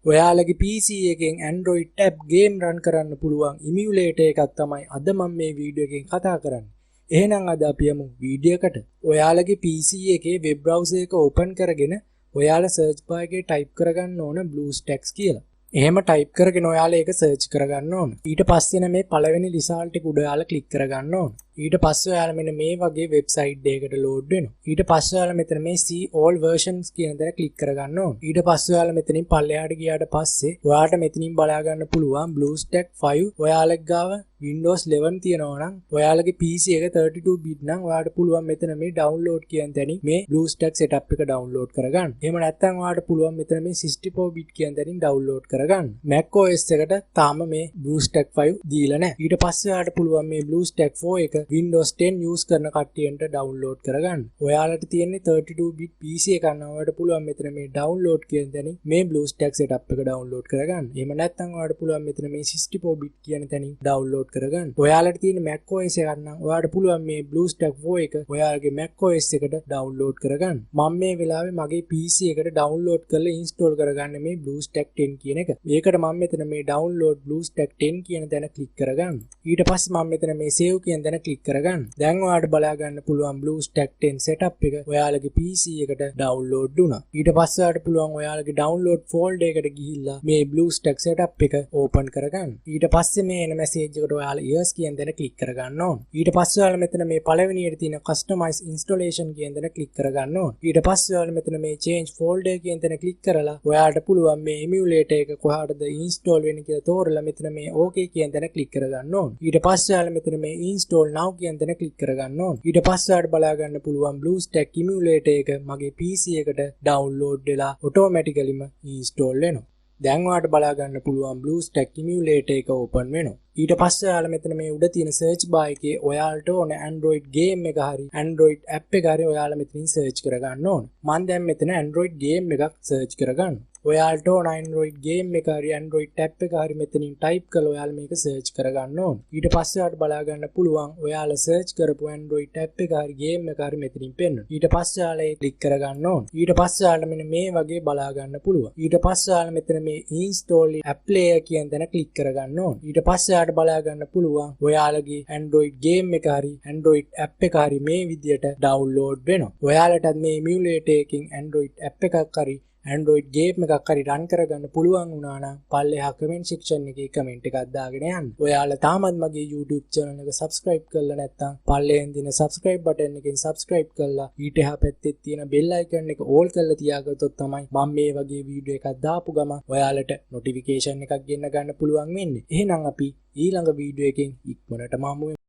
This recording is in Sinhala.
ඔයාලගේ PC එකෙන් Android tab game run කරන්න පුළුවන් emulator එකක් තමයි අද මම මේ වීඩියෝ එකෙන් කතා කරන්නේ. එහෙනම් අද අපි යමු වීඩියෝ එකට. ඔයාලගේ PC එකේ web browser එක open කරගෙන ඔයාලා search bar එකේ type කරගන්න ඕන BlueStacks කියලා. එහෙම type කරගෙන ඔයාලා ඒක search කරගන්න ඕන. ඊට පස්සේ මේ පළවෙනි result එක උඩ ඔයාලා click කරගන්න ඕන. ඊට පස්සේ ඔයාලා මෙන්න මේ වගේ website එකකට load වෙනවා. ඊට පස්සේ ඔයාලා මෙතන මේ see all versions කියන දේ click කරගන්න ඕන. ඊට පස්සේ ඔයාලා මෙතනින් පල්ලෙහාට ගියාට පස්සේ ඔයාලට මෙතනින් බලා ගන්න පුළුවන් BlueStacks 5 ඔයාලගේ ගාව Windows 11 තියෙනවා නම් ඔයාලගේ PC එක 32 bit නම් ඔයාලට පුළුවන් මෙතන මේ download කියන තැනින් මේ BlueStacks setup එක download කරගන්න. එහෙම නැත්නම් ඔයාලට පුළුවන් මෙතන මේ 64 bit කියන තැනින් download කරගන්න. Mac OS එකට තාම මේ BlueStacks 5 දීලා නැහැ. ඊට පස්සේ ඔයාලට පුළුවන් මේ BlueStacks 4 එක Windows 10 use කරන කට්ටියන්ට download කරගන්න. ඔයාලට තියෙන්නේ 32 bit PC එකක් නම් ඔයාලට පුළුවන් මෙතන මේ download කියන තැනින් මේ BlueStacks setup එක download කරගන්න. එහෙම නැත්නම් ඔයාලට පුළුවන් මෙතන මේ 64 bit කියන තැනින් download කරගන්න. ඔයාලට තියෙන Mac OS එකක් නම් ඔයාලට පුළුවන් මේ BlueStacks 4 එක ඔයාලගේ Mac OS එකට download කරගන්න. මම මේ වෙලාවේ මගේ PC එකට download කරලා install කරගන්න මේ BlueStacks 10 කියන එක. මේකට මම මෙතන මේ download BlueStacks 10 කියන තැන click කරගන්න. ඊට පස්සේ මම මෙතන මේ save කියන තැන click කරගන්න. දැන් ඔයාලට බලා ගන්න පුළුවන් BlueStacks 10 setup එක ඔයාලගේ PC එකට download වුණා. ඊට පස්සේ ඔයාලට පුළුවන් ඔයාලගේ download folder එකට ගිහිල්ලා මේ BlueStacks setup එක open කරගන්න. ඊට පස්සේ මේ එන message එකට ඔයාලා yes කියන දේ click කරගන්න ඕන. ඊට පස්සේ ඔයාලා මෙතන මේ පළවෙනියට තියෙන customize installation කියන දේ click කරගන්න ඕන. ඊට පස්සේ ඔයාලා මෙතන මේ change folder කියන දේ click කරලා ඔයාලට පුළුවන් මේ emulator එක කොහාටද install වෙන්නේ කියලා තෝරලා මෙතන මේ okay කියන දේ click කරගන්න ඕන. ඊට පස්සේ ඔයාලා මෙතන මේ install now කියන දේ click කරගන්න ඕන. ඊට පස්සේ ඔයාලට බලා ගන්න පුළුවන් BlueStacks emulator එක මගේ PC එකට download වෙලා automaticallyම install වෙනවා. දැන් ඔයාලට බලා ගන්න පුළුවන් BlueStacks emulator එක open වෙනවා. ඊට පස්සේ ඔයාලා මෙතන මේ උඩ තියෙන search bar එකේ ඔයාලට ඕන Android game එක හරි Android app එක හරි ඔයාලා මෙතනින් search කරගන්න ඕන. මම දැන් මෙතන Android game එකක් search කරගන්න. ඔයාලට ඕන Android game එක හරි Android app එක හරි මෙතනින් type කරලා ඔයාලා මේක search කරගන්න ඕන. ඊට පස්සේ ඔයාලට බලා ගන්න පුළුවන් ඔයාලා search කරපු Android app එක හරි game එක හරි මෙතනින් පෙන්වනවා. ඊට පස්සේ ඔයාලා ඒක click කරගන්න ඕන. ඊට පස්සේ ඔයාලා මෙන්න මේ වගේ බලා ගන්න පුළුවන්. ඊට පස්සේ ඔයාලා මෙතන මේ install app player කියන තැන click කරගන්න ඕන. ඊට පස්සේ බලා ගන්න පුළුවන් ඔයාලගේ Android game එක හරි Android app එක හරි මේ විදියට download වෙනවා. ඔයාලටත් මේ emulator එකකින් Android app එකක් හරි Android game එකක් හරි run කරගන්න පුළුවන් වුණා නම් පල්ලෙහා comment section එකේ comment එකක් දාගෙන යන්න. ඔයාලා තාමත් මගේ YouTube channel එක subscribe කරලා නැත්නම් පල්ලෙහෙන් දින subscribe button එකෙන් subscribe කරලා ඊට එහා පැත්තේ තියෙන bell icon එක all කරලා තියාගත්තොත් තමයි මම මේ වගේ වීඩියෝ එකක් දාපු ගම ඔයාලට notification එකක් ගෙන්න ගන්න පුළුවන් වෙන්නේ. එහෙනම් අපි ඊළඟ වීඩියෝ එකෙන් ඉක්මනටම හමු වෙමු.